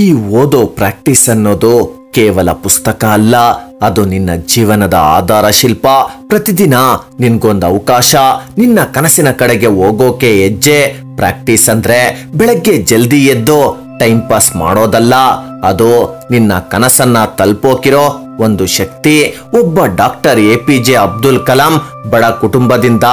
ಈ ಓದೋ ಪ್ರಾಕ್ಟೀಸ್ ಅನ್ನೋದು ಕೇವಲ ಪುಸ್ತಕ ಅಲ್ಲ, ಅದು ನಿನ್ನ ಜೀವನದ ಆಧಾರ ಶಿಲ್ಪ. ಪ್ರತಿದಿನ ನಿನ್ಗೊಂದು ಅವಕಾಶ, ನಿನ್ನ ಕನಸಿನ ಕಡೆಗೆ ಹೋಗೋಕೆ ಹೆಜ್ಜೆ. ಪ್ರಾಕ್ಟೀಸ್ ಅಂದ್ರೆ ಬೆಳಗ್ಗೆ ಜಲ್ದಿ ಎದ್ದು ಟೈಮ್ ಪಾಸ್ ಮಾಡೋದಲ್ಲ, ಅದು ನಿನ್ನ ಕನಸನ್ನ ತಲುಪೋಕಿರೋ ಒಂದು ಶಕ್ತಿ. ಒಬ್ಬ ಡಾಕ್ಟರ್ APJ ಅಬ್ದುಲ್ ಕಲಾಂ ಬಡ ಕುಟುಂಬದಿಂದ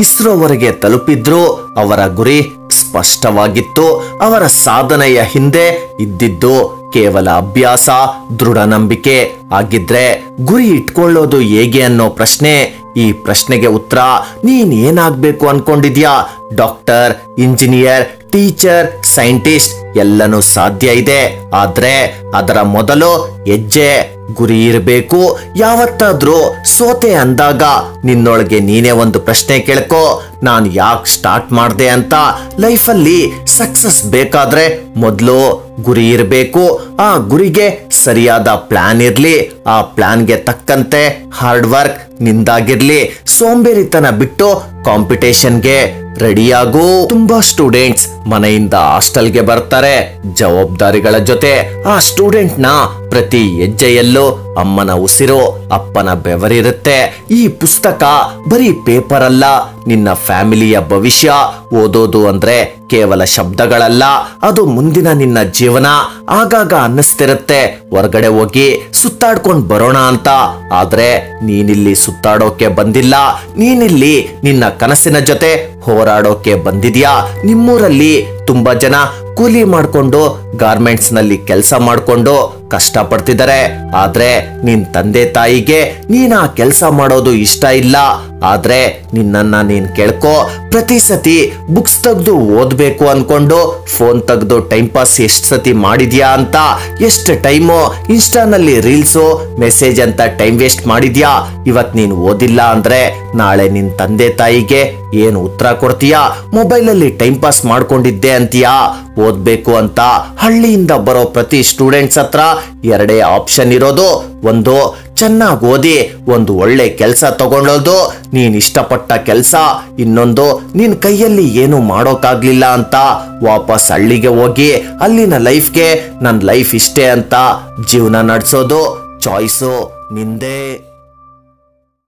ಇಸ್ರೋವರೆಗೆ ತಲುಪಿದ್ರು. ಅವರ ಗುರಿ ಸ್ಪಷ್ಟವಾಗಿತ್ತು. ಅವರ ಸಾಧನೆಯ ಹಿಂದೆ ಇದ್ದಿದ್ದು ಕೇವಲ ಅಭ್ಯಾಸ, ದೃಢ ನಂಬಿಕೆ. ಆಗಿದ್ರೆ ಗುರಿ ಇಟ್ಕೊಳ್ಳೋದು ಹೇಗೆ ಅನ್ನೋ ಪ್ರಶ್ನೆ. ಈ ಪ್ರಶ್ನೆಗೆ ಉತ್ತರ ನೀನ್ ಏನಾಗ್ಬೇಕು ಅನ್ಕೊಂಡಿದ್ಯಾ? ಡಾಕ್ಟರ್, ಇಂಜಿನಿಯರ್, ಟೀಚರ್, ಸೈಂಟಿಸ್ಟ್ ಎಲ್ಲನೂ ಸಾಧ್ಯ ಇದೆ. ಆದ್ರೆ ಅದರ ಮೊದಲು ಹೆಜ್ಜೆ, ಗುರಿ ಇರಬೇಕು. ಯಾವತ್ತಾದ್ರೂ ಸೋತೆ ಅಂದಾಗ ನಿನ್ನೊಳಗೆ ನೀನೇ ಒಂದು ಪ್ರಶ್ನೆ ಕೇಳ್ಕೊ, ನಾನು ಯಾಕೆ ಸ್ಟಾರ್ಟ್ ಮಾಡ್ದೆ ಅಂತ. ಲೈಫಲ್ಲಿ ಸಕ್ಸಸ್ ಬೇಕಾದ್ರೆ ಮೊದಲು ಗುರಿ ಇರಬೇಕು. ಆ ಗುರಿಗೆ ಸರಿಯಾದ ಪ್ಲಾನ್ ಇರ್ಲಿ, ಆ ಪ್ಲಾನ್ಗೆ ತಕ್ಕಂತೆ ಹಾರ್ಡ್ ವರ್ಕ್ ನಿಂದಾಗಿರ್ಲಿ. ಸೋಂಬೇರಿತನ ಬಿಟ್ಟು ಕಾಂಪಿಟೇಷನ್ಗೆ ರೆಡಿಯಾಗು. ತುಂಬಾ ಸ್ಟೂಡೆಂಟ್ಸ್ ಮನೆಯಿಂದ ಹಾಸ್ಟೆಲ್ಗೆ ಬರ್ತಾರೆ ಜವಾಬ್ದಾರಿಗಳ ಜೊತೆ. ಆ ಸ್ಟೂಡೆಂಟ್ ನ ಪ್ರತಿ ಹೆಜ್ಜೆಯಲ್ಲೂ ಅಮ್ಮನ ಉಸಿರು, ಅಪ್ಪನ ಬೆವರಿರುತ್ತೆ. ಈ ಪುಸ್ತಕ ಬರೀ ಪೇಪರ್ ಅಲ್ಲ, ನಿನ್ನ ಫ್ಯಾಮಿಲಿಯ ಭವಿಷ್ಯ. ಓದೋದು ಅಂದ್ರೆ ಕೇವಲ ಶಬ್ದಗಳಲ್ಲ, ಅದು ಮುಂದಿನ ನಿನ್ನ ಜೀವನ. ಆಗಾಗ ಅನ್ನಿಸ್ತಿರುತ್ತೆ ಹೊರಗಡೆ ಹೋಗಿ ಸುತ್ತಾಡ್ಕೊಂಡ್ ಬರೋಣ ಅಂತ. ಆದ್ರೆ ನೀನಿಲ್ಲಿ ಸುತ್ತಾಡೋಕೆ ಬಂದಿಲ್ಲ, ನೀನಿಲ್ಲಿ ನಿನ್ನ ಕನಸಿನ ಜೊತೆ ಹೋರಾಡೋಕೆ ಬಂದಿದ್ಯಾ. ನಿಮ್ಮೂರಲ್ಲಿ ತುಂಬಾ ಜನ ಕೂಲಿ ಮಾಡ್ಕೊಂಡು ಗಾರ್ಮೆಂಟ್ಸ್ ನಲ್ಲಿ ಕೆಲಸ ಮಾಡ್ಕೊಂಡು ಕಷ್ಟ ಪಡ್ತಿದ್ದಾರೆ. ಆದ್ರೆ ನಿನ್ ತಂದೆ ತಾಯಿಗೆ ನೀನ್ ಆ ಕೆಲಸ ಮಾಡೋದು ಇಷ್ಟ ಇಲ್ಲ. ಆದ್ರೆ ನಿನ್ನನ್ನ ನೀನ್ ಕೇಳ್ಕೊ, ಪ್ರತಿ ಸತಿ ಬುಕ್ಸ್ ತೆಗ್ದು ಓದ್ಬೇಕು ಅನ್ಕೊಂಡು ಫೋನ್ ತೆಗ್ದು ಟೈಮ್ ಪಾಸ್ ಎಷ್ಟ್ ಸತಿ ಮಾಡಿದ್ಯಾ ಅಂತ. ಎಷ್ಟು ಟೈಮು ಇನ್ಸ್ಟಾನಲ್ಲಿ ರೀಲ್ಸು, ಮೆಸೇಜ್ ಅಂತ ಟೈಮ್ ವೇಸ್ಟ್ ಮಾಡಿದ್ಯಾ. ಇವತ್ ನೀನ್ ಓದಿಲ್ಲ ಅಂದ್ರೆ ನಾಳೆ ನಿನ್ ತಂದೆ ತಾಯಿಗೆ ಏನು ಉತ್ತರ ಕೊಡ್ತೀಯಾ? ಮೊಬೈಲ್ ಅಲ್ಲಿ ಟೈಮ್ ಪಾಸ್ ಮಾಡ್ಕೊಂಡಿದ್ದೆ ಅಂತೀಯಾ? ಓದ್ಬೇಕು ಅಂತ ಹಳ್ಳಿಯಿಂದ ಬರೋ ಪ್ರತಿ ಸ್ಟೂಡೆಂಟ್ಸ್ ಹತ್ರ ಎರಡೇ ಆಪ್ಷನ್ ಇರೋದು. ಒಂದು, ಚೆನ್ನಾಗಿ ಓದಿ ಒಂದು ಒಳ್ಳೆ ಕೆಲಸ ತಗೊಂಡೋದು, ನೀನ್ ಇಷ್ಟಪಟ್ಟ ಕೆಲಸ. ಇನ್ನೊಂದು, ನಿನ್ ಕೈಯಲ್ಲಿ ಏನು ಮಾಡೋಕಾಗ್ಲಿಲ್ಲ ಅಂತ ವಾಪಸ್ ಹಳ್ಳಿಗೆ ಹೋಗಿ ಅಲ್ಲಿನ ಲೈಫ್ಗೆ ನನ್ ಲೈಫ್ ಇಷ್ಟೇ ಅಂತ ಜೀವನ ನಡೆಸೋದು. ಚಾಯ್ಸು ನಿಂದೇ.